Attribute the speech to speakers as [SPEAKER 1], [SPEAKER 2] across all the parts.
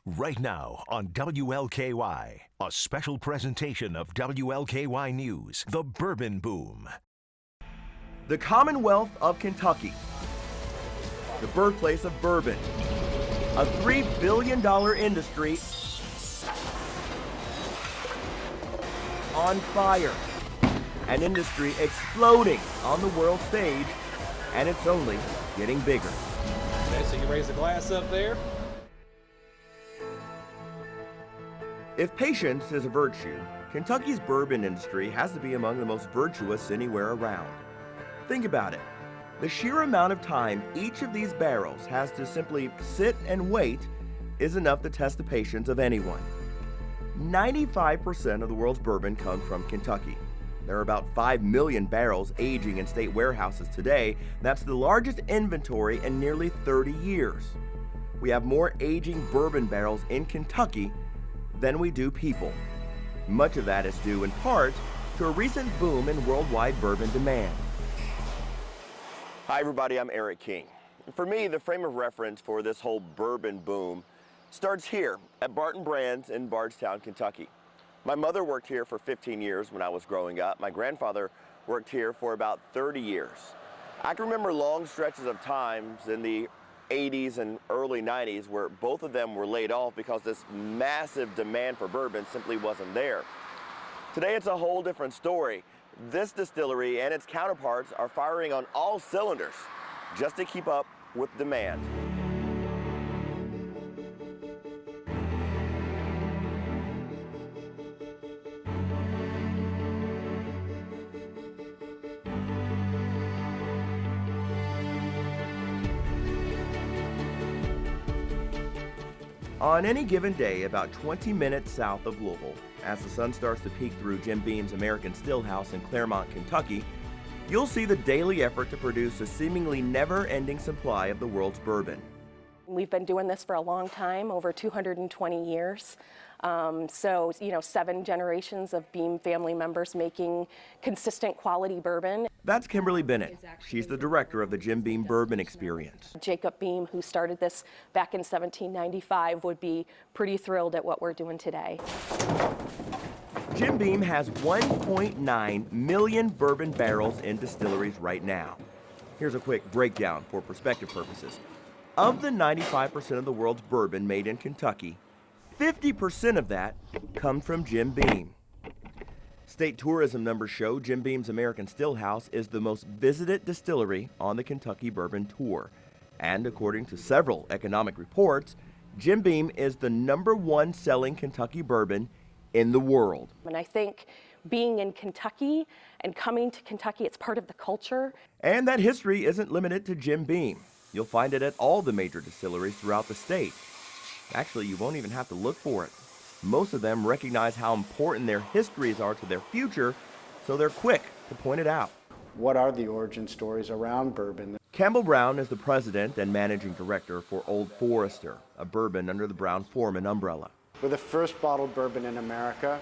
[SPEAKER 1] Right now on WLKY, a special presentation of WLKY News, The Bourbon Boom.
[SPEAKER 2] The Commonwealth of Kentucky, the birthplace of bourbon, a $3 billion industry on fire, an industry exploding on the world stage, and it's only getting bigger.
[SPEAKER 3] Okay, so you raise the glass up there.
[SPEAKER 2] If patience is a virtue, Kentucky's bourbon industry has to be among the most virtuous anywhere around. Think about it. The sheer amount of time each of these barrels has to simply sit and wait is enough to test the patience of anyone. 95% of the world's bourbon comes from Kentucky. There are about 5 million barrels aging in state warehouses today. That's the largest inventory in nearly 30 years. We have more aging bourbon barrels in Kentucky than we do people. Much of that is due in part to a recent boom in worldwide bourbon demand. Hi everybody, I'm Eric King. For me, the frame of reference for this whole bourbon boom starts here at Barton Brands in Bardstown, Kentucky. My mother worked here for 15 years when I was growing up. My grandfather worked here for about 30 years. I can remember long stretches of times in the 80s and early 90s where both of them were laid off because this massive demand for bourbon simply wasn't there. Today it's a whole different story. This distillery and its counterparts are firing on all cylinders just to keep up with demand. On any given day, about 20 minutes south of Louisville, as the sun starts to peek through Jim Beam's American Stillhouse in Claremont, Kentucky, you'll see the daily effort to produce a seemingly never-ending supply of the world's bourbon.
[SPEAKER 4] We've been doing this for a long time, over 220 years. So, 7 generations of Beam family members making consistent quality bourbon.
[SPEAKER 2] That's Kimberly Bennett. She's the director of the Jim Beam Bourbon Experience.
[SPEAKER 4] Jacob Beam, who started this back in 1795, would be pretty thrilled at what we're doing today.
[SPEAKER 2] Jim Beam has 1.9 million bourbon barrels in distilleries right now. Here's a quick breakdown for perspective purposes. Of the 95% of the world's bourbon made in Kentucky, 50% of that comes from Jim Beam. State tourism numbers show Jim Beam's American Stillhouse is the most visited distillery on the Kentucky Bourbon Tour. And according to several economic reports, Jim Beam is the #1 selling Kentucky bourbon in the world.
[SPEAKER 4] And I think being in Kentucky and coming to Kentucky, it's part of the culture.
[SPEAKER 2] And that history isn't limited to Jim Beam. You'll find it at all the major distilleries throughout the state. Actually, you won't even have to look for it. Most of them recognize how important their histories are to their future, so they're quick to point it out.
[SPEAKER 5] What are the origin stories around bourbon?
[SPEAKER 2] Campbell Brown is the president and managing director for Old Forester, a bourbon under the Brown-Forman umbrella.
[SPEAKER 5] We're the first bottled bourbon in America.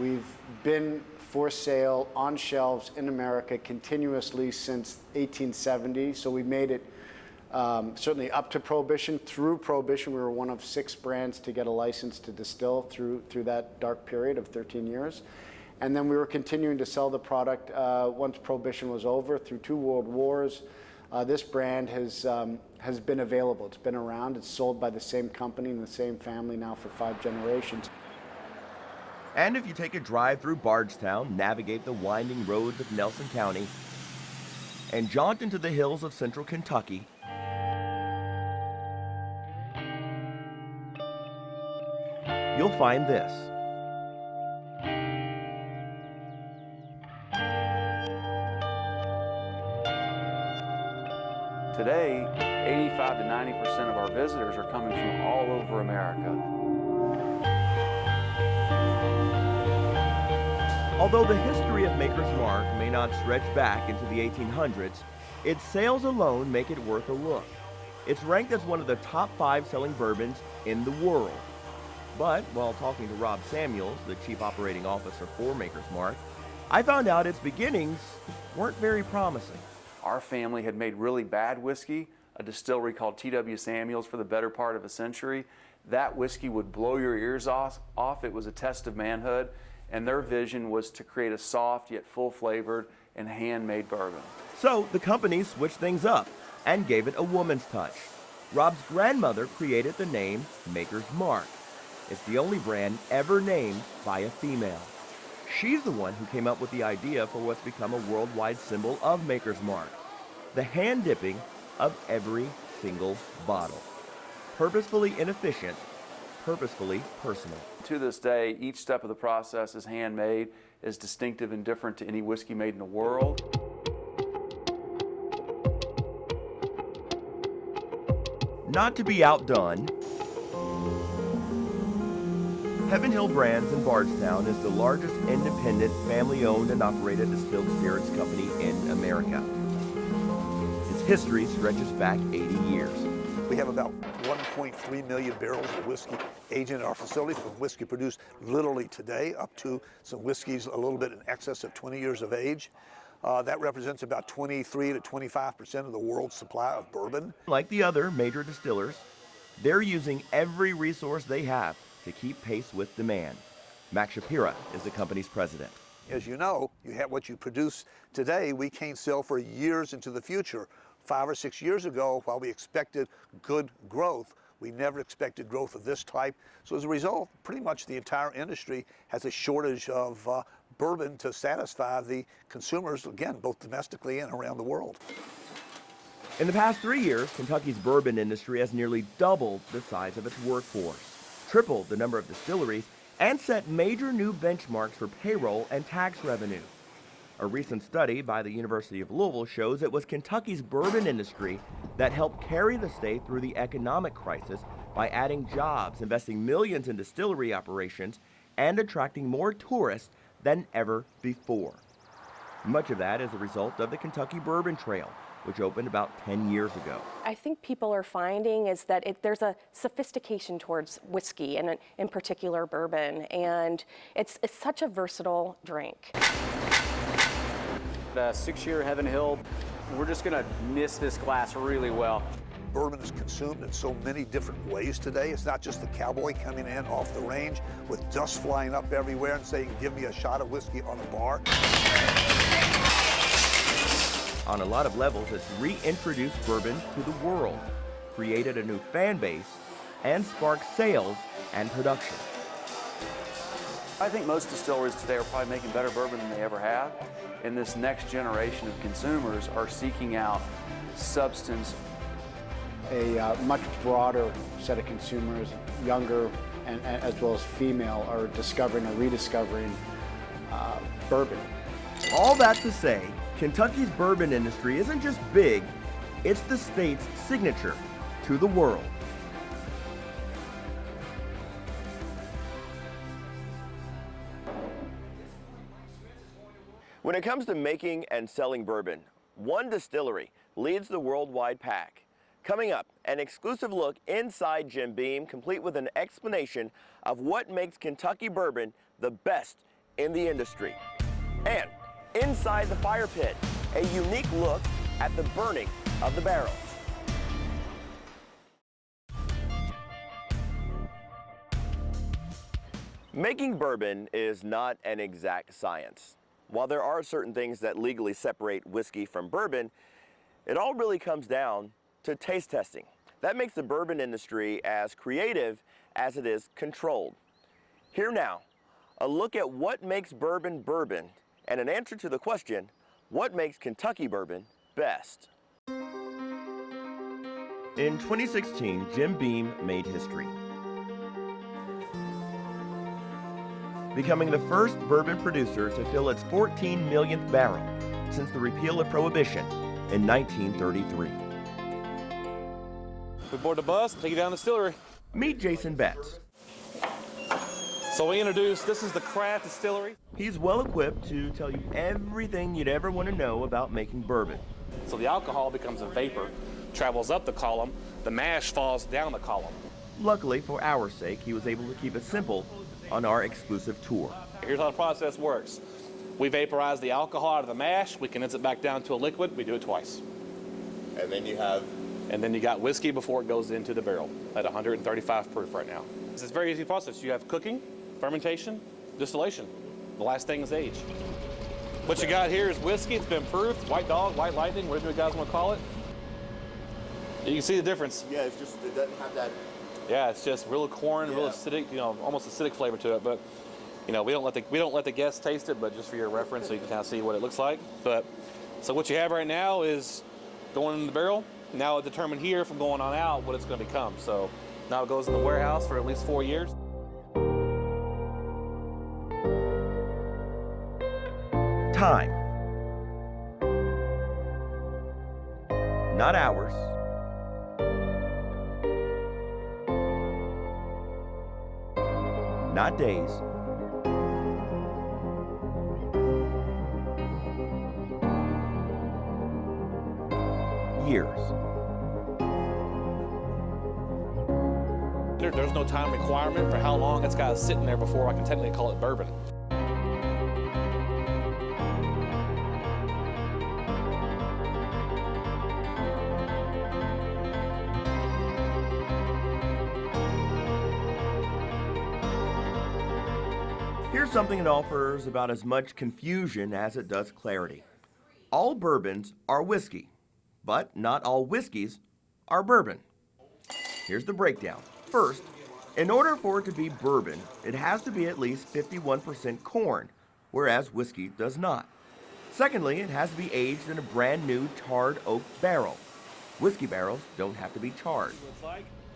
[SPEAKER 5] We've been for sale on shelves in America continuously since 1870, so we made it certainly up to Prohibition. Through Prohibition, we were one of 6 brands to get a license to distill through that dark period of 13 years. And then we were continuing to sell the product once Prohibition was over through 2 world wars. This brand has been available. It's been around. It's sold by the same company and the same family now for 5 generations.
[SPEAKER 2] And if you take a drive through Bardstown, navigate the winding roads of Nelson County, and jaunt into the hills of central Kentucky, you'll find this.
[SPEAKER 6] Today, 85 to 90% of our visitors are coming from all over America.
[SPEAKER 2] Although the history of Maker's Mark may not stretch back into the 1800s, its sales alone make it worth a look. It's ranked as one of the top 5 selling bourbons in the world. But while talking to Rob Samuels, the chief operating officer for Maker's Mark, I found out its beginnings weren't very promising.
[SPEAKER 6] Our family had made really bad whiskey, a distillery called T.W. Samuels, for the better part of a century. that whiskey would blow your ears off. It was a test of manhood, and their vision was to create a soft yet full-flavored and handmade bourbon.
[SPEAKER 7] So the company switched things up and gave it a woman's touch. Rob's grandmother created the name Maker's Mark. It's the only brand ever named by a female. She's the one who came up with the idea for what's become a worldwide symbol of Maker's Mark, the hand dipping of every single bottle. Purposefully inefficient, purposefully personal.
[SPEAKER 6] To this day, each step of the process is handmade, is distinctive and different to any whiskey made in the world.
[SPEAKER 7] Not to be outdone, Heaven Hill Brands in Bardstown is the largest independent, family-owned and operated distilled spirits company in America. Its history stretches back 80 years.
[SPEAKER 8] We have about 1.3 million barrels of whiskey aged in our facility, from whiskey produced literally today up to some whiskeys a little bit in excess of 20 years of age. That represents about 23 to 25% of the world's supply of bourbon.
[SPEAKER 7] Like the other major distillers, they're using every resource they have to keep pace with demand. Mac Shapira is the company's president.
[SPEAKER 8] As you know, you have what you produce today, we can't sell for years into the future. 5 or 6 years ago, while we expected good growth, we never expected growth of this type. So as a result, pretty much the entire industry has a shortage of bourbon to satisfy the consumers, again, both domestically and around the world.
[SPEAKER 7] In the past 3 years, Kentucky's bourbon industry has nearly doubled the size of its workforce, tripled the number of distilleries, and set major new benchmarks for payroll and tax revenue. A recent study by the University of Louisville shows it was Kentucky's bourbon industry that helped carry the state through the economic crisis by adding jobs, investing millions in distillery operations, and attracting more tourists than ever before. Much of that is a result of the Kentucky Bourbon Trail, which opened about 10 years ago.
[SPEAKER 4] I think people are finding is that there's a sophistication towards whiskey, and in particular bourbon, and it's such a versatile drink.
[SPEAKER 9] The 6-year Heaven Hill, we're just gonna miss this glass really well.
[SPEAKER 8] Bourbon is consumed in so many different ways today. It's not just the cowboy coming in off the range with dust flying up everywhere and saying, give me a shot of whiskey on a bar.
[SPEAKER 7] On a lot of levels, it's reintroduced bourbon to the world, created a new fan base, and sparked sales and production.
[SPEAKER 6] I think most distilleries today are probably making better bourbon than they ever have, and this next generation of consumers are seeking out substance.
[SPEAKER 5] A much broader set of consumers, younger and as well as female, are discovering or rediscovering bourbon.
[SPEAKER 7] All that to say, Kentucky's bourbon industry isn't just big, it's the state's signature to the world.
[SPEAKER 2] When it comes to making and selling bourbon, one distillery leads the worldwide pack. Coming up, an exclusive look inside Jim Beam, complete with an explanation of what makes Kentucky bourbon the best in the industry. And inside the fire pit, a unique look at the burning of the barrels. Making bourbon is not an exact science. While there are certain things that legally separate whiskey from bourbon, it all really comes down to taste testing. That makes the bourbon industry as creative as it is controlled. Here now, a look at what makes bourbon bourbon, and an answer to the question, what makes Kentucky bourbon best?
[SPEAKER 7] In 2016, Jim Beam made history, becoming the first bourbon producer to fill its 14 millionth barrel since the repeal of Prohibition in 1933.
[SPEAKER 3] We board the bus, take you down the distillery.
[SPEAKER 7] Meet Jason Betts.
[SPEAKER 3] So we introduce, this is the craft distillery.
[SPEAKER 7] He's well equipped to tell you everything you'd ever want to know about making bourbon.
[SPEAKER 3] So the alcohol becomes a vapor, travels up the column, the mash falls down the column.
[SPEAKER 7] Luckily, for our sake, he was able to keep it simple on our exclusive tour.
[SPEAKER 3] Here's how the process works. We vaporize the alcohol out of the mash, we condense it back down to a liquid, we do it twice.
[SPEAKER 2] And then you have
[SPEAKER 3] And then you got whiskey before it goes into the barrel at 135 proof right now. It's a very easy process. You have cooking, fermentation, distillation. The last thing is age. What you got here is whiskey. It's been proofed. White dog, white lightning, whatever you guys want to call it. You can see the difference.
[SPEAKER 2] Yeah, it's just, it doesn't have that.
[SPEAKER 3] Yeah, it's just real corn, real acidic, almost acidic flavor to it. But, we don't let the guests taste it, but just for your reference, so you can kind of see what it looks like. But, so what you have right now is going in the barrel. Now it's determined here from going on out what it's going to become. So now it goes in the warehouse for at least 4 years.
[SPEAKER 7] Time. Not hours. Not days. Years.
[SPEAKER 3] There's no time requirement for how long it's got to sit in there before I can technically call it bourbon.
[SPEAKER 7] Here's something that offers about as much confusion as it does clarity. All bourbons are whiskey, but not all whiskeys are bourbon. Here's the breakdown. First, in order for it to be bourbon, it has to be at least 51% corn, whereas whiskey does not. Secondly, it has to be aged in a brand new charred oak barrel. Whiskey barrels don't have to be charred.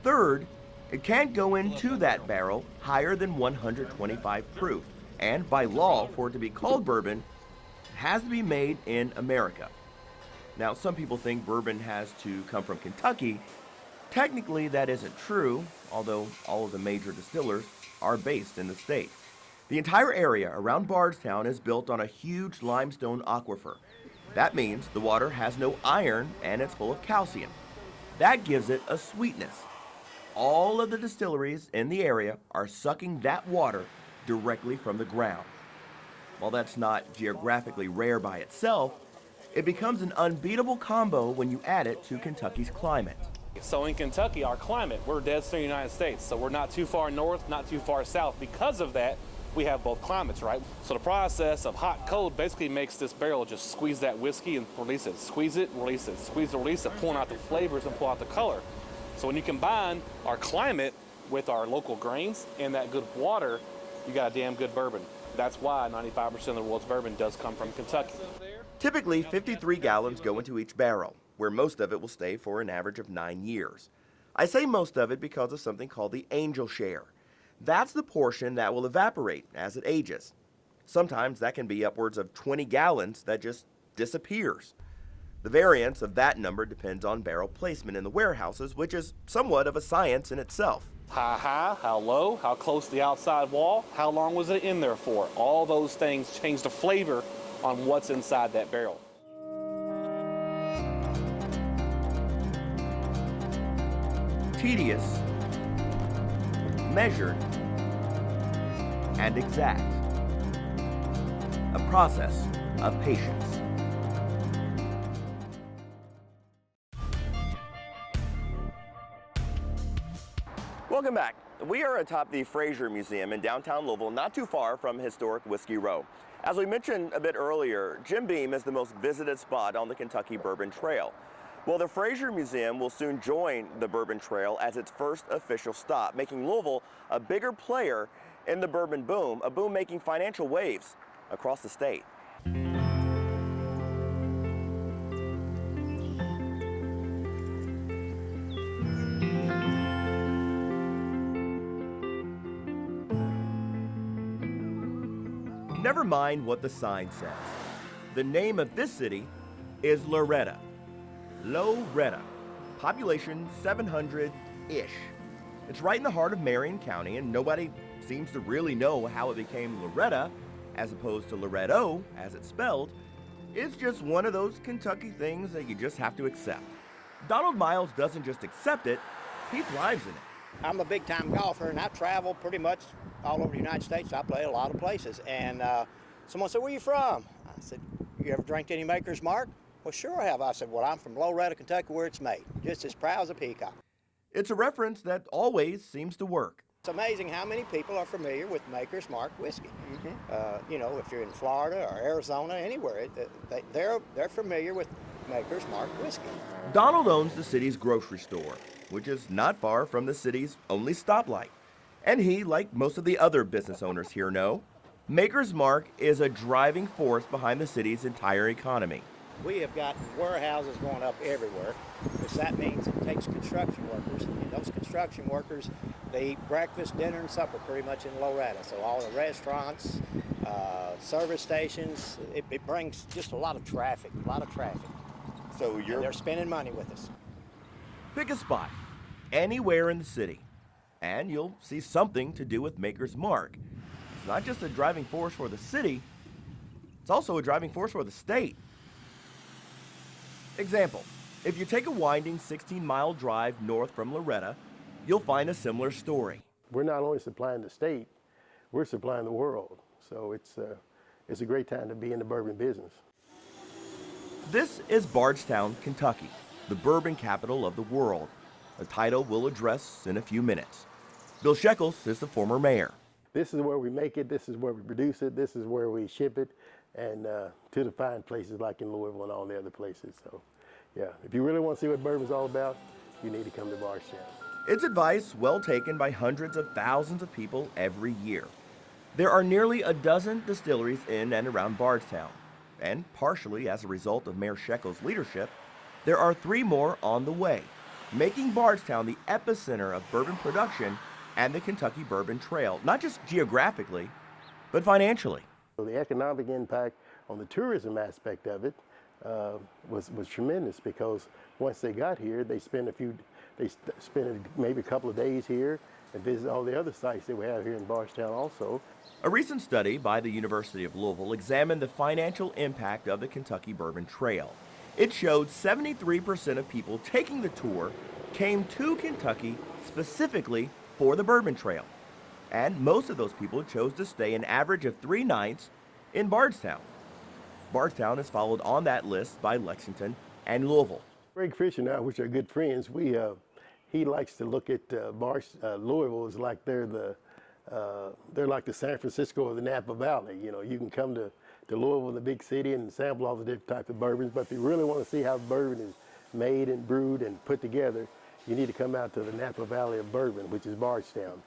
[SPEAKER 7] Third, it can't go into that barrel higher than 125 proof, and by law, for it to be called bourbon, it has to be made in America. Now, some people think bourbon has to come from Kentucky. Technically, that isn't true, although all of the major distillers are based in the state. The entire area around Bardstown is built on a huge limestone aquifer. That means the water has no iron and it's full of calcium. That gives it a sweetness. All of the distilleries in the area are sucking that water directly from the ground. While that's not geographically rare by itself, it becomes an unbeatable combo when you add it to Kentucky's climate.
[SPEAKER 3] So in Kentucky, our climate, we're dead center United States, so we're not too far north, not too far south. Because of that, we have both climates, right? So the process of hot cold basically makes this barrel just squeeze that whiskey and release it. Squeeze it, release it, squeeze it, release it, pulling out the flavors and pull out the color. So when you combine our climate with our local grains and that good water, you got a damn good bourbon. That's why 95% of the world's bourbon does come from Kentucky.
[SPEAKER 7] Typically, 53 gallons go into each barrel, where most of it will stay for an average of 9 years. I say most of it because of something called the angel share. That's the portion that will evaporate as it ages. Sometimes that can be upwards of 20 gallons that just disappears. The variance of that number depends on barrel placement in the warehouses, which is somewhat of a science in itself.
[SPEAKER 3] How high, how low, how close to the outside wall, how long was it in there for? All those things change the flavor on what's inside that barrel.
[SPEAKER 7] Tedious, measured, and exact. A process of patience.
[SPEAKER 2] Welcome back. We are atop the Fraser Museum in downtown Louisville, not too far from historic Whiskey Row. As we mentioned a bit earlier, Jim Beam is the most visited spot on the Kentucky Bourbon Trail. Well, the Fraser Museum will soon join the Bourbon Trail as its first official stop, making Louisville a bigger player in the bourbon boom, a boom making financial waves across the state.
[SPEAKER 7] Never mind what the sign says. The name of this city is Loretta. Loretta. Population 700-ish. It's right in the heart of Marion County, and nobody seems to really know how it became Loretta, as opposed to Loretto, as it's spelled. It's just one of those Kentucky things that you just have to accept. Donald Miles doesn't just accept it, he thrives in it.
[SPEAKER 10] I'm a big-time golfer, and I travel pretty much all over the United States. I play a lot of places. And someone said, "Where are you from?" I said, "You ever drank any Maker's Mark?" Well, sure I have. I said, well, I'm from Loretta, Kentucky, where it's made. Just as proud as a peacock.
[SPEAKER 7] It's a reference that always seems to work.
[SPEAKER 10] It's amazing how many people are familiar with Maker's Mark whiskey. You know, if you're in Florida or Arizona, anywhere, they're familiar with Maker's Mark whiskey.
[SPEAKER 7] Donald owns the city's grocery store, which is not far from the city's only stoplight. And he, like most of the other business owners here know, Maker's Mark is a driving force behind the city's entire economy.
[SPEAKER 10] We have got warehouses going up everywhere, which that means it takes construction workers. And those construction workers, they eat breakfast, dinner, and supper pretty much in Loretta. So all the restaurants, service stations, it brings just a lot of traffic,
[SPEAKER 2] So
[SPEAKER 10] And they're spending money with us.
[SPEAKER 7] Pick a spot, anywhere in the city, and you'll see something to do with Maker's Mark. It's not just a driving force for the city, it's also a driving force for the state. Example, if you take a winding 16-mile drive north from Loretta, you'll find a similar story.
[SPEAKER 11] We're not only supplying the state, we're supplying the world. So it's a great time to be in the bourbon business.
[SPEAKER 7] This is Bardstown, Kentucky, the bourbon capital of the world, a title we'll address in a few minutes. Bill Shekels is the former mayor.
[SPEAKER 11] This is where we make it, this is where we produce it, this is where we ship it, and to the fine places like in Louisville and all the other places. So, yeah, if you really want to see what bourbon's all about, you need to come to Bardstown.
[SPEAKER 7] It's advice well taken by hundreds of thousands of people every year. There are nearly a dozen distilleries in and around Bardstown, and partially as a result of Mayor Shekels' leadership, there are 3 more on the way, making Bardstown the epicenter of bourbon production and the Kentucky Bourbon Trail, not just geographically, but financially.
[SPEAKER 11] So the economic impact on the tourism aspect of it was tremendous, because once they got here, they spent maybe a couple of days here and visit all the other sites that we have here in Bardstown also.
[SPEAKER 7] A recent study by the University of Louisville examined the financial impact of the Kentucky Bourbon Trail. It showed 73% of people taking the tour came to Kentucky specifically for the Bourbon Trail. And most of those people chose to stay an average of 3 nights in Bardstown. Bardstown is followed on that list by Lexington and Louisville.
[SPEAKER 11] Greg Fisher and I, which are good friends, he likes to look at Louisville as like they're like the San Francisco of the Napa Valley. You know, you can come to Louisville, the big city, and sample all the different types of bourbons, but if you really want to see how bourbon is made and brewed and put together, you need to come out to the Napa Valley of Bourbon, which is Bardstown.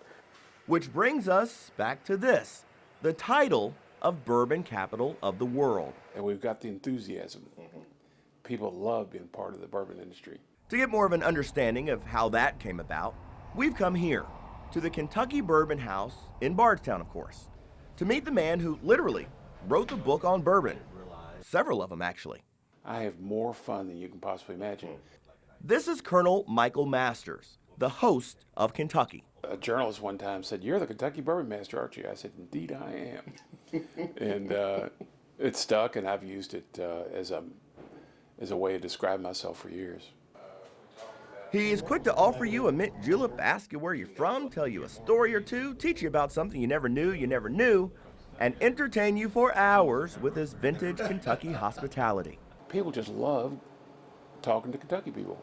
[SPEAKER 7] Which brings us back to this, the title of Bourbon Capital of the World.
[SPEAKER 12] And we've got the enthusiasm. People love being part of the bourbon industry.
[SPEAKER 7] To get more of an understanding of how that came about, we've come here, to the Kentucky Bourbon House in Bardstown, of course, to meet the man who literally wrote the book on bourbon. Several of them, actually.
[SPEAKER 12] I have more fun than you can possibly imagine.
[SPEAKER 7] This is Colonel Michael Masters, the host of Kentucky.
[SPEAKER 12] A journalist one time said, "You're the Kentucky Bourbon Master, aren't you?" I said, "Indeed I am." And it stuck, and I've used it as a way to describe myself for years.
[SPEAKER 7] He is quick to offer you a mint julep, ask you where you're from, tell you a story or two, teach you about something you never knew, and entertain you for hours with his vintage Kentucky hospitality.
[SPEAKER 12] People just love talking to Kentucky people.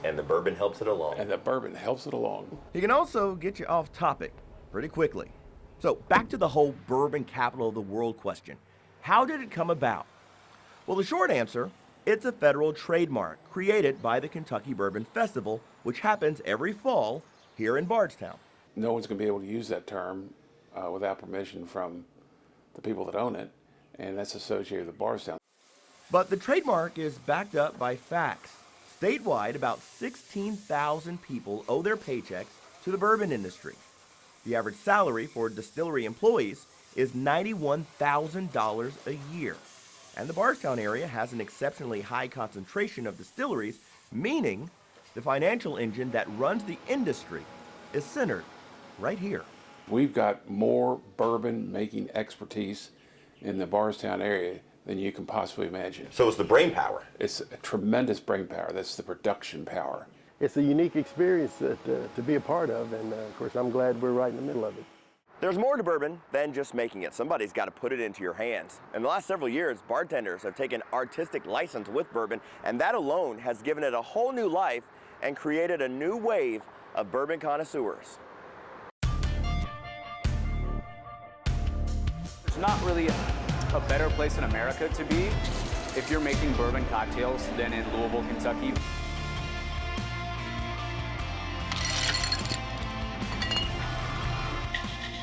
[SPEAKER 2] And the bourbon helps it along.
[SPEAKER 12] And the bourbon helps it along.
[SPEAKER 7] He can also get you off topic pretty quickly. So back to the whole bourbon capital of the world question. How did it come about? Well, the short answer, it's a federal trademark created by the Kentucky Bourbon Festival, which happens every fall here in Bardstown.
[SPEAKER 12] No one's going to be able to use that term without permission from the people that own it, and that's associated with Bardstown.
[SPEAKER 7] But the trademark is backed up by facts. Statewide, about 16,000 people owe their paychecks to the bourbon industry. The average salary for distillery employees is $91,000 a year. And the Bardstown area has an exceptionally high concentration of distilleries, meaning the financial engine that runs the industry is centered right here.
[SPEAKER 12] We've got more bourbon making expertise in the Bardstown area than you can possibly imagine.
[SPEAKER 2] So it's the brain power.
[SPEAKER 12] It's a tremendous brain power. That's the production power.
[SPEAKER 11] It's a unique experience to be a part of, and of course I'm glad we're right in the middle of it.
[SPEAKER 2] There's more to bourbon than just making it. Somebody's got to put it into your hands. In the last several years, bartenders have taken artistic license with bourbon, and that alone has given it a whole new life and created a new wave of bourbon connoisseurs.
[SPEAKER 9] There's not really a better place in America to be if you're making bourbon cocktails than in Louisville, Kentucky.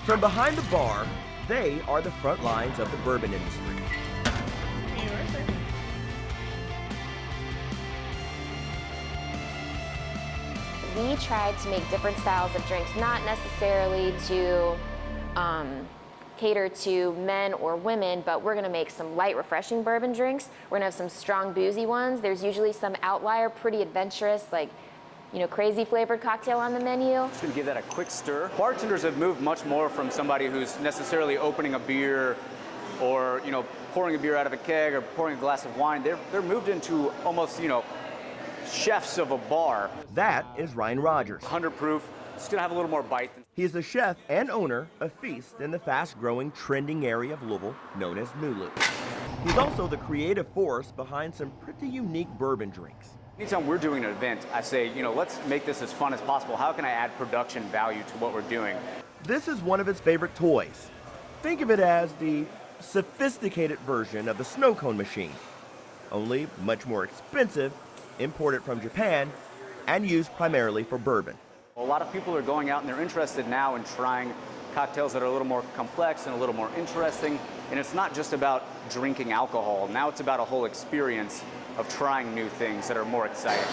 [SPEAKER 7] From behind the bar, they are the front lines of the bourbon industry.
[SPEAKER 13] We tried to make different styles of drinks, not necessarily to cater to men or women, but we're gonna make some light, refreshing bourbon drinks. We're gonna have some strong, boozy ones. There's usually some outlier, pretty adventurous, like, you know, crazy flavored cocktail on the menu.
[SPEAKER 9] Just gonna give that a quick stir. Bartenders have moved much more from somebody who's necessarily opening a beer or, you know, pouring a beer out of a keg or pouring a glass of wine. They're moved into almost, you know, chefs of a bar.
[SPEAKER 7] That is Ryan Rogers.
[SPEAKER 9] 100 proof. It's gonna have a little more bite.
[SPEAKER 7] He is the chef and owner of Feast in the fast-growing, trending area of Louisville known as Nulu. He's also the creative force behind some pretty unique bourbon drinks.
[SPEAKER 9] Anytime we're doing an event, I say, you know, let's make this as fun as possible. How can I add production value to what we're doing?
[SPEAKER 7] This is one of his favorite toys. Think of it as the sophisticated version of the snow cone machine, only much more expensive, imported from Japan, and used primarily for bourbon.
[SPEAKER 9] A lot of people are going out and they're interested now in trying cocktails that are a little more complex and a little more interesting. And it's not just about drinking alcohol. Now it's about a whole experience of trying new things that are more exciting.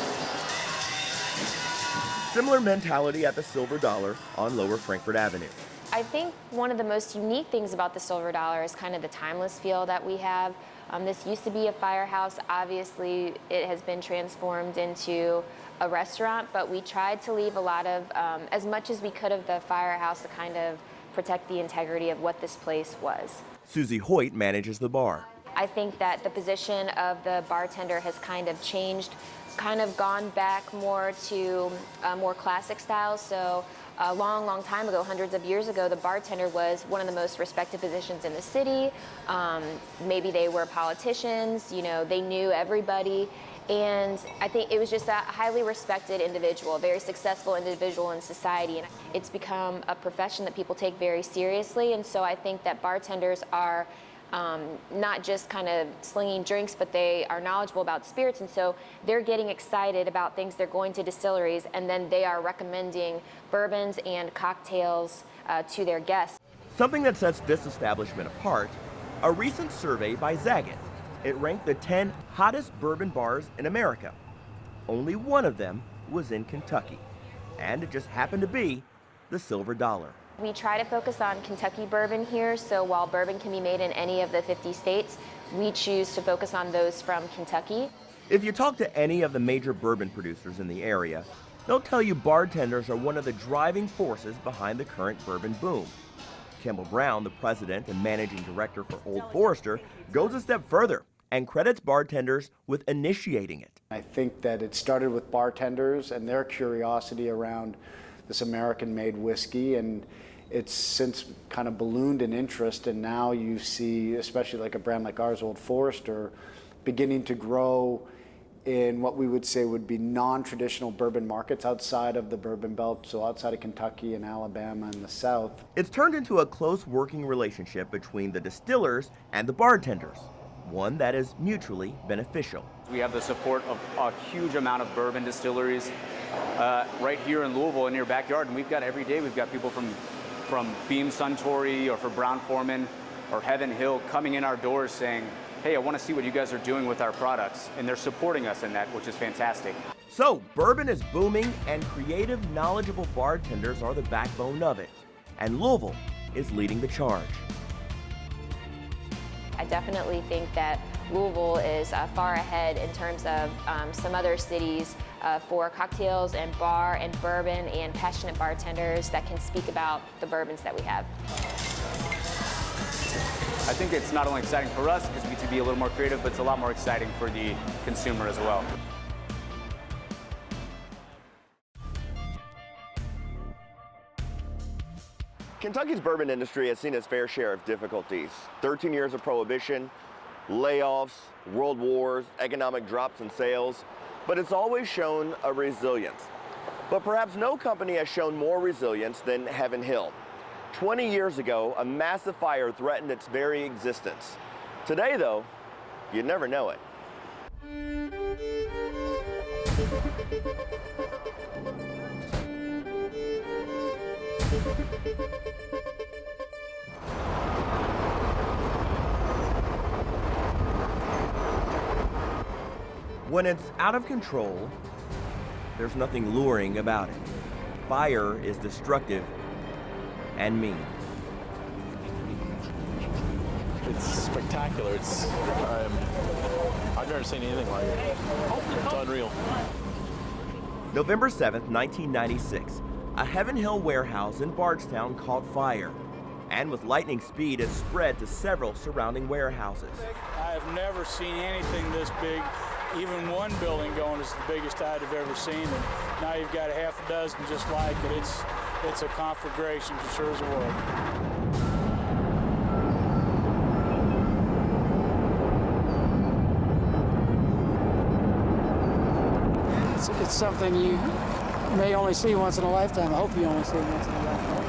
[SPEAKER 7] Similar mentality at the Silver Dollar on Lower Frankfort Avenue.
[SPEAKER 13] I think one of the most unique things about the Silver Dollar is kind of the timeless feel that we have. This used to be a firehouse. Obviously, it has been transformed into a restaurant, but we tried to leave a lot of, as much as we could of the firehouse to kind of protect the integrity of what this place was.
[SPEAKER 7] Susie Hoyt manages the bar.
[SPEAKER 13] I think that the position of the bartender has kind of changed, kind of gone back more to more classic styles. So a long, long time ago, hundreds of years ago, the bartender was one of the most respected positions in the city. Maybe they were politicians, you know, they knew everybody. And I think it was just a highly respected individual, a very successful individual in society. And it's become a profession that people take very seriously. And so I think that bartenders are not just kind of slinging drinks, but they are knowledgeable about spirits. And so they're getting excited about things. They're going to distilleries, and then they are recommending bourbons and cocktails to their guests.
[SPEAKER 7] Something that sets this establishment apart, a recent survey by Zagat. It ranked the 10 hottest bourbon bars in America. Only one of them was in Kentucky, and it just happened to be the Silver Dollar.
[SPEAKER 13] We try to focus on Kentucky bourbon here, so while bourbon can be made in any of the 50 states, we choose to focus on those from Kentucky.
[SPEAKER 7] If you talk to any of the major bourbon producers in the area, they'll tell you bartenders are one of the driving forces behind the current bourbon boom. Campbell Brown, the president and managing director for Old Forester, goes a step further and credits bartenders with initiating it.
[SPEAKER 5] I think that it started with bartenders and their curiosity around this American-made whiskey, and it's since kind of ballooned in interest, and now you see, especially like a brand like ours, Old Forester, beginning to grow in what we would say would be non-traditional bourbon markets outside of the bourbon belt, so outside of Kentucky and Alabama and the South.
[SPEAKER 7] It's turned into a close working relationship between the distillers and the bartenders, one that is mutually beneficial.
[SPEAKER 9] We have the support of a huge amount of bourbon distilleries right here in Louisville in your backyard, and we've got every day, we've got people from Beam Suntory or for Brown Forman or Heaven Hill coming in our doors saying, hey, I want to see what you guys are doing with our products, and they're supporting us in that, which is fantastic.
[SPEAKER 7] So, bourbon is booming, and creative, knowledgeable bartenders are the backbone of it, and Louisville is leading the charge.
[SPEAKER 13] I definitely think that Louisville is far ahead in terms of some other cities for cocktails and bar and bourbon and passionate bartenders that can speak about the bourbons that we have.
[SPEAKER 9] I think it's not only exciting for us because we get to be a little more creative, but it's a lot more exciting for the consumer as well.
[SPEAKER 2] Kentucky's bourbon industry has seen its fair share of difficulties. 13 years of prohibition, layoffs, world wars, economic drops in sales, but it's always shown a resilience. But perhaps no company has shown more resilience than Heaven Hill. 20 years ago, a massive fire threatened its very existence. Today, though, you'd never know it.
[SPEAKER 7] When it's out of control, there's nothing luring about it. Fire is destructive and mean.
[SPEAKER 14] It's spectacular. I've never seen anything like it. It's unreal.
[SPEAKER 7] November 7th, 1996, a Heaven Hill warehouse in Bardstown caught fire. And with lightning speed, it spread to several surrounding warehouses.
[SPEAKER 15] I have never seen anything this big. Even one building going is the biggest I'd have ever seen, and now you've got a half a dozen just like it. It's a conflagration, for sure as the world.
[SPEAKER 16] It's something you may only see once in a lifetime. I hope you only see it once in a lifetime.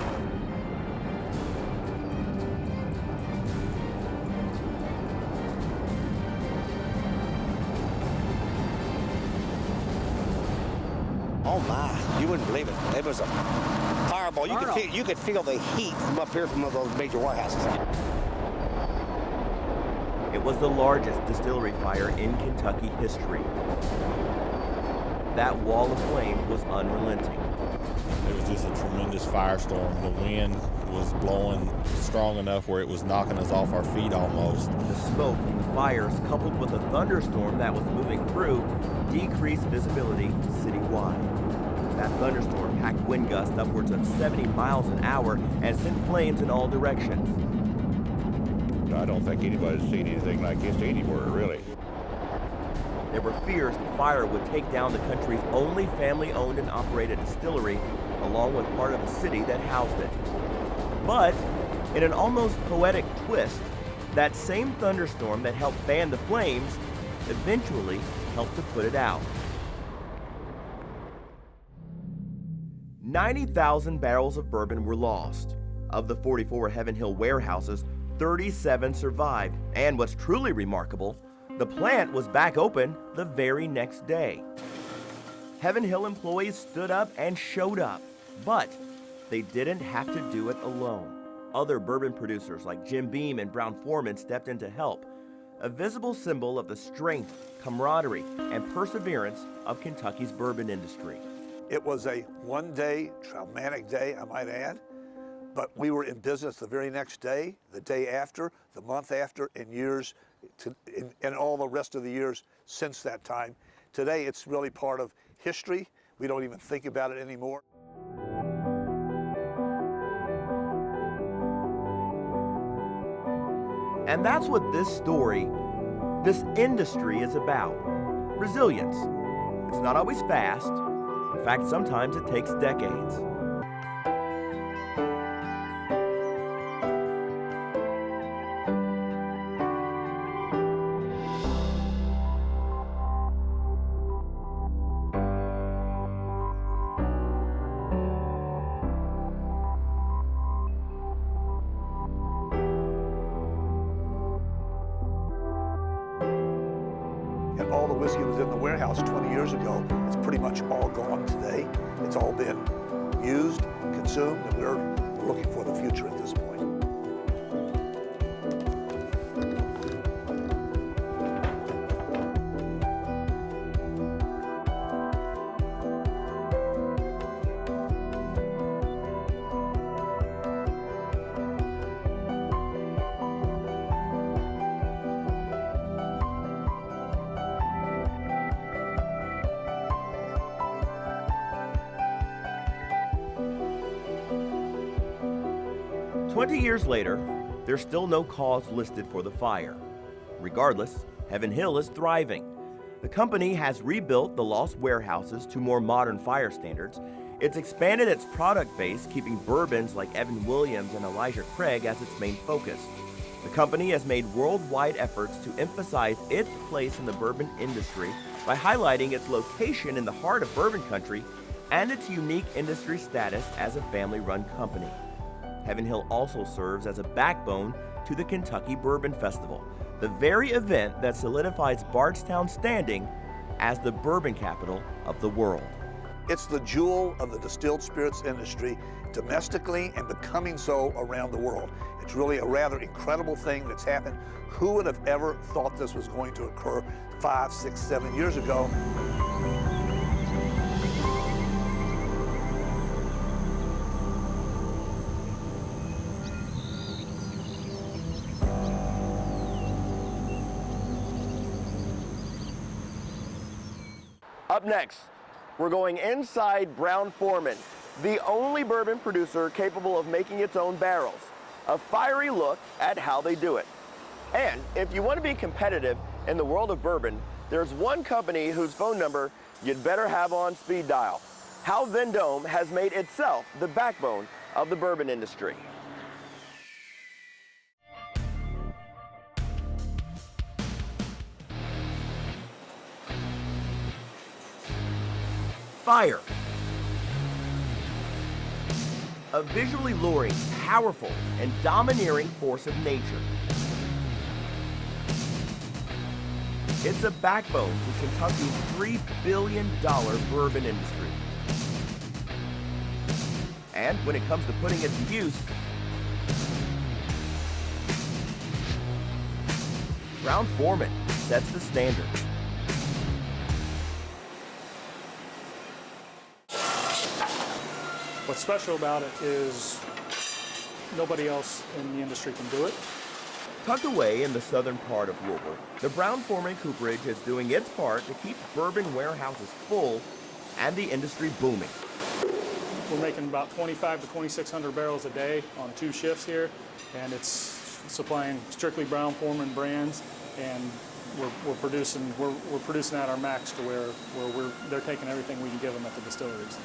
[SPEAKER 17] Oh my, you wouldn't believe it. It was a fireball. You could feel the heat from up here from those major warehouses.
[SPEAKER 7] It was the largest distillery fire in Kentucky history. That wall of flame was unrelenting.
[SPEAKER 18] It was just a tremendous firestorm. The wind was blowing strong enough where it was knocking us off our feet almost.
[SPEAKER 7] The smoke from the fires, coupled with a thunderstorm that was moving through, decreased visibility citywide. That thunderstorm packed wind gusts upwards of 70 miles an hour and sent flames in all directions.
[SPEAKER 18] I don't think anybody's seen anything like this anywhere, really.
[SPEAKER 7] There were fears the fire would take down the country's only family-owned and operated distillery, along with part of the city that housed it. But, in an almost poetic twist, that same thunderstorm that helped fan the flames eventually helped to put it out. 90,000 barrels of bourbon were lost. Of the 44 Heaven Hill warehouses, 37 survived, and what's truly remarkable, the plant was back open the very next day. Heaven Hill employees stood up and showed up, but they didn't have to do it alone. Other bourbon producers like Jim Beam and Brown Foreman stepped in to help, a visible symbol of the strength, camaraderie, and perseverance of Kentucky's bourbon industry.
[SPEAKER 8] It was a one-day, traumatic day, I might add, but we were in business the very next day, the day after, the month after, and and all the rest of the years since that time. Today, it's really part of history. We don't even think about it anymore.
[SPEAKER 7] And that's what this story, this industry is about. Resilience. It's not always fast. In fact, sometimes it takes decades.
[SPEAKER 8] And all the whiskey that was in the warehouse 20 years ago, it's pretty much all gone today. It's all been used, consumed, and we're looking for the future at this point.
[SPEAKER 7] "20 years later, there's still no cause listed for the fire. Regardless, Heaven Hill is thriving. The company has rebuilt the lost warehouses to more modern fire standards, It's expanded its product base, keeping bourbons like Evan Williams and Elijah Craig as its main focus. The company has made worldwide efforts to emphasize its place in the bourbon industry by highlighting its location in the heart of bourbon country and its unique industry status as a family-run company. Heaven Hill also serves as a backbone to the Kentucky Bourbon Festival, the very event that solidifies Bardstown's standing as the bourbon capital of the world.
[SPEAKER 8] It's the jewel of the distilled spirits industry, domestically and becoming so around the world. It's really a rather incredible thing that's happened. Who would have ever thought this was going to occur 5, 6, 7 years ago?
[SPEAKER 2] Up next, we're going inside Brown-Forman, the only bourbon producer capable of making its own barrels. A fiery look at how they do it. And if you want to be competitive in the world of bourbon, there's one company whose phone number you'd better have on speed dial. How Vendome has made itself the backbone of the bourbon industry.
[SPEAKER 7] Fire. A visually luring, powerful, and domineering force of nature. It's a backbone to Kentucky's $3 billion bourbon industry. And when it comes to putting it to use, Brown-Forman sets the standard.
[SPEAKER 15] What's special about it is nobody else in the industry can do it.
[SPEAKER 7] Tucked away in the southern part of Louisville, the Brown-Forman cooperage is doing its part to keep bourbon warehouses full and the industry booming.
[SPEAKER 15] We're making about 2,500 to 2,600 barrels a day on 2 shifts here, and it's supplying strictly Brown-Forman brands, and we're producing at our max to where they're taking everything we can give them at the distilleries.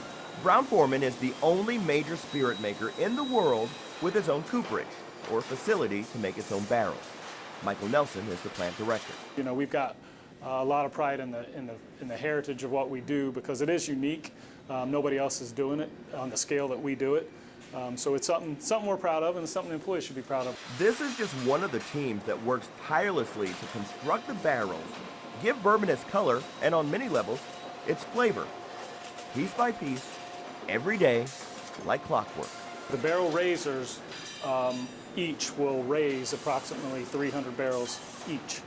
[SPEAKER 7] Brown-Forman is the only major spirit maker in the world with its own cooperage, or facility to make its own barrels. Michael Nelson is the plant director.
[SPEAKER 15] You know, we've got a lot of pride in the heritage of what we do because it is unique. Nobody else is doing it on the scale that we do it. So it's something we're proud of and something employees should be proud of.
[SPEAKER 7] This is just one of the teams that works tirelessly to construct the barrels, give bourbon its color, and on many levels, its flavor. Piece by piece, every day, like clockwork.
[SPEAKER 15] The barrel raisers each will raise approximately 300 barrels each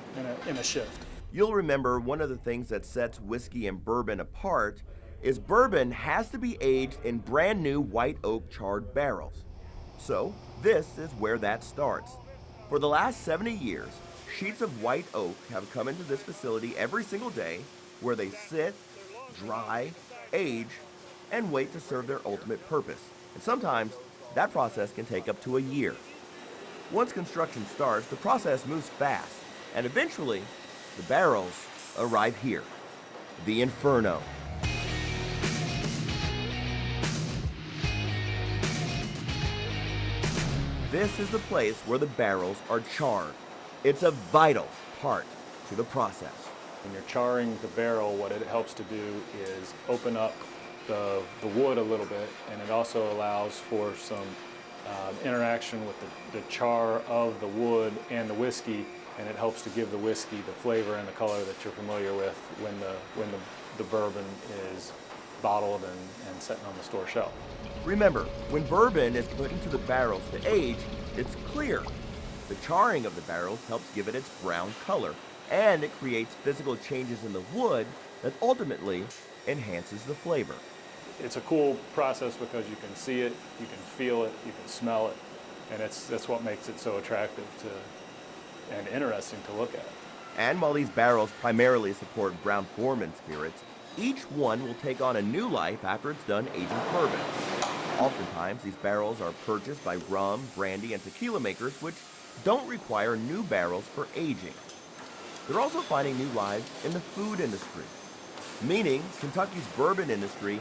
[SPEAKER 15] in a shift.
[SPEAKER 7] You'll remember one of the things that sets whiskey and bourbon apart is bourbon has to be aged in brand new white oak charred barrels. So this is where that starts. For the last 70 years, sheets of white oak have come into this facility every single day where they sit, dry, age, and wait to serve their ultimate purpose. And sometimes that process can take up to a year. Once construction starts, the process moves fast, and eventually, the barrels arrive here, the Inferno. This is the place where the barrels are charred. It's a vital part to the process.
[SPEAKER 15] When you're charring the barrel, what it helps to do is open up the wood a little bit, and it also allows for some interaction with the char of the wood and the whiskey, and it helps to give the whiskey the flavor and the color that you're familiar with when the bourbon is bottled and sitting on the store shelf.
[SPEAKER 7] Remember, when bourbon is put into the barrels to age, it's clear. The charring of the barrels helps give it its brown color, and it creates physical changes in the wood that ultimately enhances the flavor.
[SPEAKER 15] It's a cool process because you can see it, you can feel it, you can smell it, and that's what makes it so attractive and interesting to look at.
[SPEAKER 7] And while these barrels primarily support Brown-Forman spirits, each one will take on a new life after it's done aging bourbon. Oftentimes, these barrels are purchased by rum, brandy, and tequila makers, which don't require new barrels for aging. They're also finding new lives in the food industry, meaning Kentucky's bourbon industry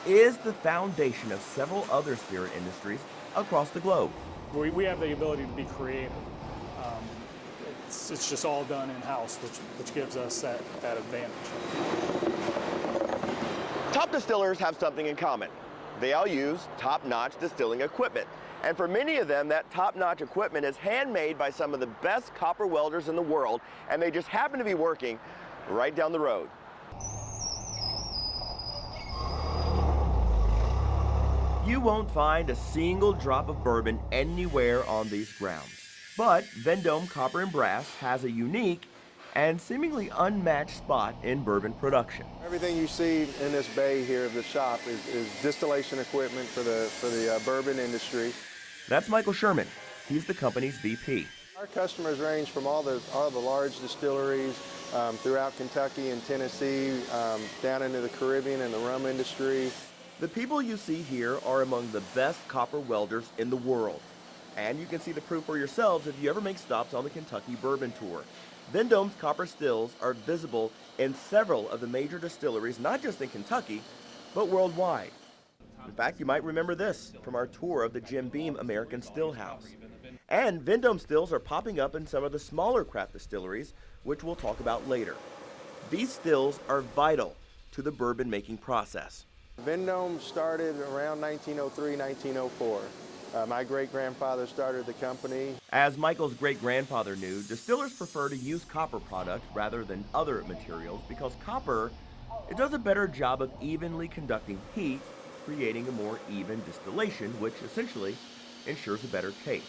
[SPEAKER 7] is the foundation of several other spirit industries across the globe.
[SPEAKER 15] We have the ability to be creative. It's just all done in-house, which gives us that advantage.
[SPEAKER 2] Top distillers have something in common. They all use top-notch distilling equipment. And for many of them, that top-notch equipment is handmade by some of the best copper welders in the world, and they just happen to be working right down the road.
[SPEAKER 7] You won't find a single drop of bourbon anywhere on these grounds. But Vendome Copper and Brass has a unique and seemingly unmatched spot in bourbon production.
[SPEAKER 19] Everything you see in this bay here of the shop is distillation equipment for the bourbon industry.
[SPEAKER 7] That's Michael Sherman. He's the company's VP.
[SPEAKER 19] Our customers range from all the large distilleries throughout Kentucky and Tennessee, down into the Caribbean and the rum industry.
[SPEAKER 7] The people you see here are among the best copper welders in the world. And you can see the proof for yourselves if you ever make stops on the Kentucky Bourbon Tour. Vendome's copper stills are visible in several of the major distilleries, not just in Kentucky, but worldwide. In fact, you might remember this from our tour of the Jim Beam American Still House. And Vendome stills are popping up in some of the smaller craft distilleries, which we'll talk about later. These stills are vital to the bourbon making process.
[SPEAKER 19] Vendome started around 1903, 1904. My great-grandfather started the company.
[SPEAKER 7] As Michael's great-grandfather knew, distillers prefer to use copper product rather than other materials because copper, it does a better job of evenly conducting heat, creating a more even distillation, which essentially ensures a better taste.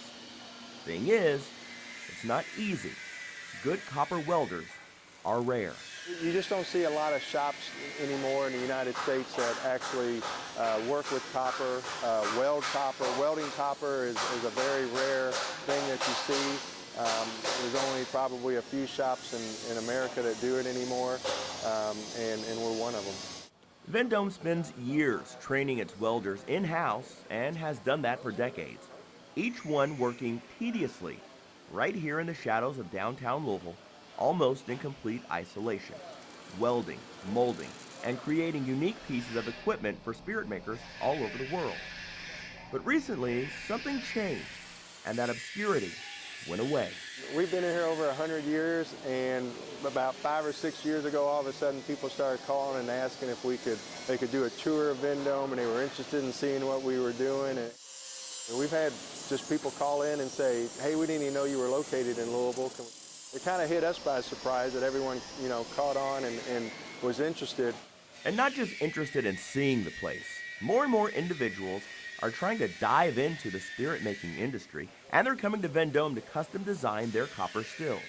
[SPEAKER 7] Thing is, it's not easy. Good copper welders are rare.
[SPEAKER 19] You just don't see a lot of shops anymore in the United States that actually work with copper, weld copper. Welding copper is a very rare thing that you see. There's only probably a few shops in America that do it anymore, and we're one of them.
[SPEAKER 7] Vendome spends years training its welders in-house and has done that for decades, each one working tediously right here in the shadows of downtown Louisville, almost in complete isolation, welding, molding, and creating unique pieces of equipment for spirit makers all over the world. But recently, something changed, and that obscurity went away.
[SPEAKER 19] We've been in here over 100 years, and about 5 or 6 years ago, all of a sudden, people started calling and asking if they could do a tour of Vendome, and they were interested in seeing what we were doing. And we've had just people call in and say, "Hey, we didn't even know you were located in Louisville." It kind of hit us by surprise that everyone, caught on and was interested.
[SPEAKER 7] And not just interested in seeing the place. More and more individuals are trying to dive into the spirit-making industry, and they're coming to Vendome to custom design their copper stills.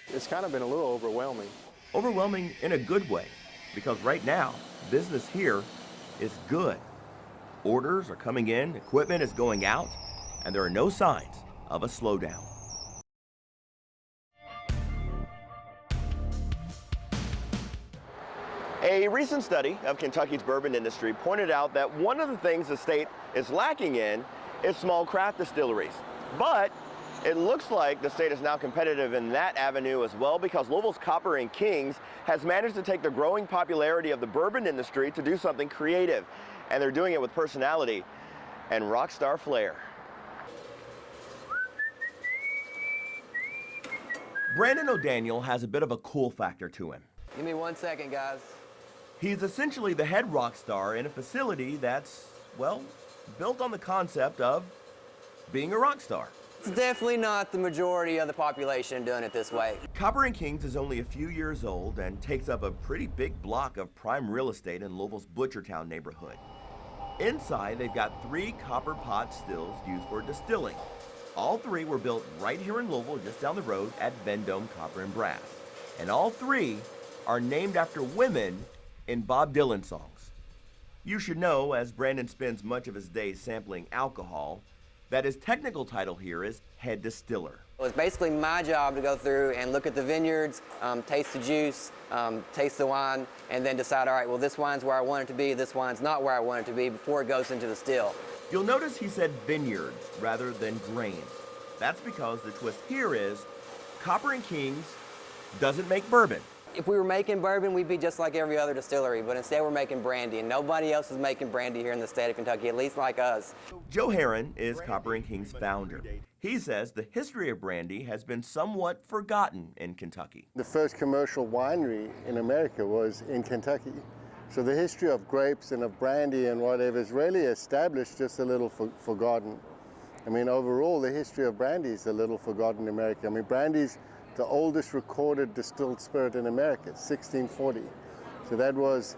[SPEAKER 19] It's kind of been a little overwhelming.
[SPEAKER 7] Overwhelming in a good way, because right now, business here is good. Orders are coming in, equipment is going out, and there are no signs of a slowdown.
[SPEAKER 2] A recent study of Kentucky's bourbon industry pointed out that one of the things the state is lacking in is small craft distilleries. But it looks like the state is now competitive in that avenue as well, because Louisville's Copper and Kings has managed to take the growing popularity of the bourbon industry to do something creative. And they're doing it with personality and rock star flair.
[SPEAKER 7] Brandon O'Daniel has a bit of a cool factor to him.
[SPEAKER 20] Give me 1 second, guys.
[SPEAKER 7] He's essentially the head rock star in a facility that's, well, built on the concept of being a rock star.
[SPEAKER 20] It's definitely not the majority of the population doing it this way.
[SPEAKER 7] Copper and Kings is only a few years old and takes up a pretty big block of prime real estate in Louisville's Butchertown neighborhood. Inside, they've got 3 copper pot stills used for distilling. All 3 were built right here in Louisville, just down the road at Vendome Copper and Brass. And all 3 are named after women in Bob Dylan songs. You should know, as Brandon spends much of his day sampling alcohol, that his technical title here is head distiller.
[SPEAKER 20] Well, it's basically my job to go through and look at the vineyards, taste the juice, taste the wine, and then decide, all right, well, this wine's where I want it to be, this wine's not where I want it to be before it goes into the still.
[SPEAKER 7] You'll notice he said vineyards rather than grains. That's because the twist here is Copper and Kings doesn't make bourbon.
[SPEAKER 20] if we were making bourbon, we'd be just like every other distillery, but instead we're making brandy, and nobody else is making brandy here in the state of Kentucky, at least like us.
[SPEAKER 7] Joe Herron is Copper and King's founder. He says the history of brandy has been somewhat forgotten in Kentucky.
[SPEAKER 21] The first commercial winery in America was in Kentucky. So the history of grapes and of brandy and whatever is really established, just a little forgotten. I mean, overall, the history of brandy is a little forgotten in America. I mean, brandy's the oldest recorded distilled spirit in America, 1640. So that was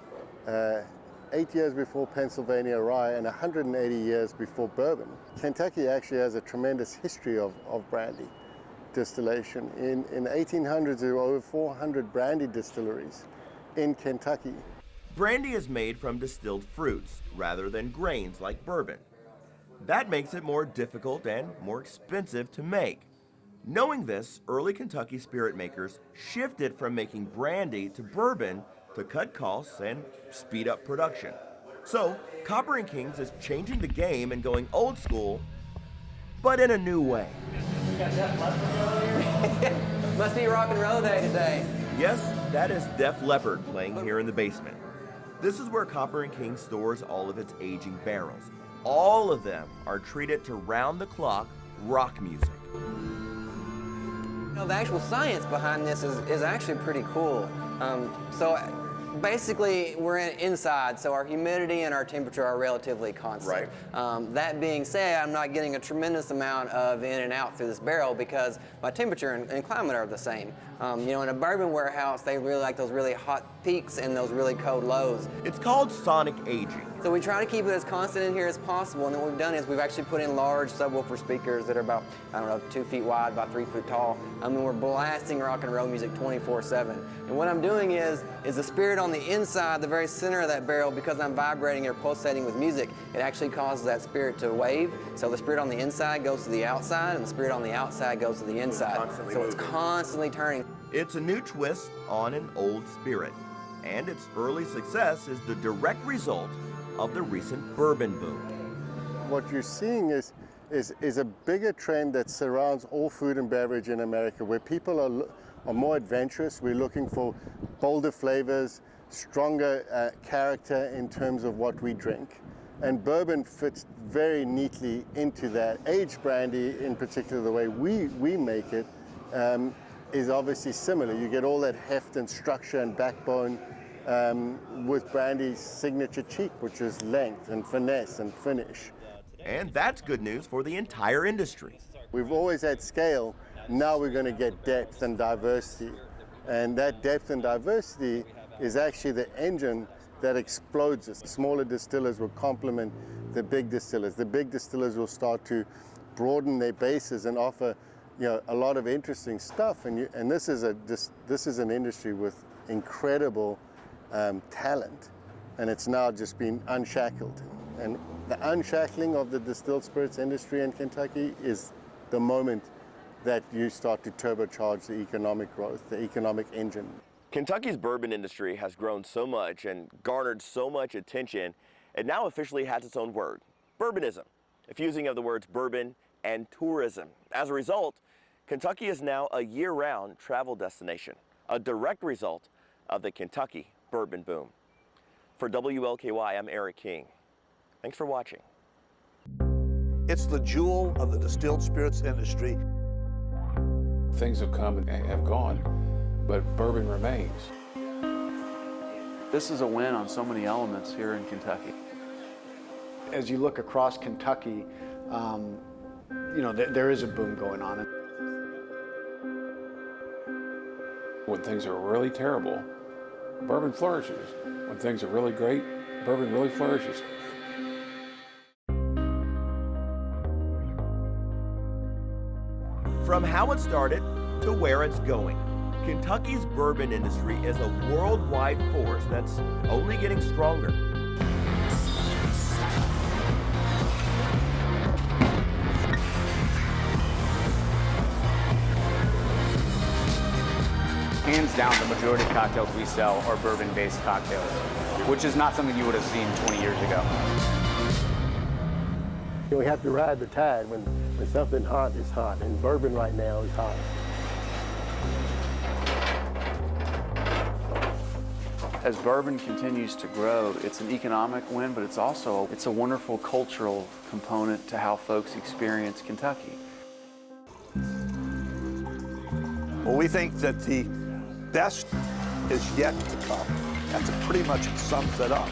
[SPEAKER 21] 8 years before Pennsylvania rye and 180 years before bourbon. Kentucky actually has a tremendous history of brandy distillation. In the 1800s, there were over 400 brandy distilleries in Kentucky.
[SPEAKER 7] Brandy is made from distilled fruits rather than grains like bourbon. That makes it more difficult and more expensive to make. Knowing this, early Kentucky spirit makers shifted from making brandy to bourbon to cut costs and speed up production. So, Copper and King's is changing the game and going old school, but in a new way.
[SPEAKER 20] Must be rock and roll day today.
[SPEAKER 7] Yes, that is Def Leppard playing here in the basement. This is where Copper and King stores all of its aging barrels. All of them are treated to round-the-clock rock music.
[SPEAKER 20] You know, the actual science behind this is actually pretty cool. So basically, we're inside, so our humidity and our temperature are relatively constant.
[SPEAKER 2] Right.
[SPEAKER 20] That being said, I'm not getting a tremendous amount of in and out through this barrel because my temperature and climate are the same. You know, in a bourbon warehouse, they really like those really hot peaks and those really cold lows.
[SPEAKER 7] It's called sonic aging.
[SPEAKER 20] So we try to keep it as constant in here as possible, and then what we've done is we've actually put in large subwoofer speakers that are about, I don't know, 2 feet wide by 3 feet tall. I mean, we're blasting rock and roll music 24/7. And what I'm doing is the spirit on the inside, the very center of that barrel, because I'm vibrating or pulsating with music, it actually causes that spirit to wave. So the spirit on the inside goes to the outside, and the spirit on the outside goes to the inside. So it's constantly turning.
[SPEAKER 7] It's a new twist on an old spirit, and its early success is the direct result of the recent bourbon boom.
[SPEAKER 21] What you're seeing is a bigger trend that surrounds all food and beverage in America, where people are more adventurous. We're looking for bolder flavors, stronger character in terms of what we drink. And bourbon fits very neatly into that. Aged brandy, in particular, the way we make it, is obviously similar. You get all that heft and structure and backbone with brandy's signature cheek, which is length and finesse and finish.
[SPEAKER 7] And that's good news for the entire industry.
[SPEAKER 21] We've always had scale. Now we're going to get depth and diversity. And that depth and diversity is actually the engine that explodes us. Smaller distillers will complement the big distillers. The big distillers will start to broaden their bases and offer, you know, a lot of interesting stuff. And this is an industry with incredible talent, and it's now just been unshackled. And the unshackling of the distilled spirits industry in Kentucky is the moment that you start to turbocharge the economic growth, the economic engine.
[SPEAKER 2] Kentucky's bourbon industry has grown so much and garnered so much attention, it now officially has its own word, bourbonism, a fusing of the words bourbon and tourism. As a result, Kentucky is now a year-round travel destination, a direct result of the Kentucky bourbon boom. For WLKY, I'm Eric King. Thanks for watching.
[SPEAKER 8] It's the jewel of the distilled spirits industry.
[SPEAKER 12] Things have come and have gone, but bourbon remains.
[SPEAKER 6] This is a win on so many elements here in Kentucky.
[SPEAKER 5] As you look across Kentucky, you know, there is a boom going on.
[SPEAKER 12] When things are really terrible, bourbon flourishes. When things are really great, bourbon really flourishes.
[SPEAKER 7] From how it started to where it's going, Kentucky's bourbon industry is a worldwide force that's only getting stronger.
[SPEAKER 9] Hands down, the majority of cocktails we sell are bourbon-based cocktails, which is not something you would have seen 20 years ago.
[SPEAKER 11] We have to ride the tide. When something hot is hot, and bourbon right now is hot.
[SPEAKER 6] As bourbon continues to grow, it's an economic win, but it's also a wonderful cultural component to how folks experience Kentucky.
[SPEAKER 8] Well, we think that the best is yet to come. That pretty much sums it up.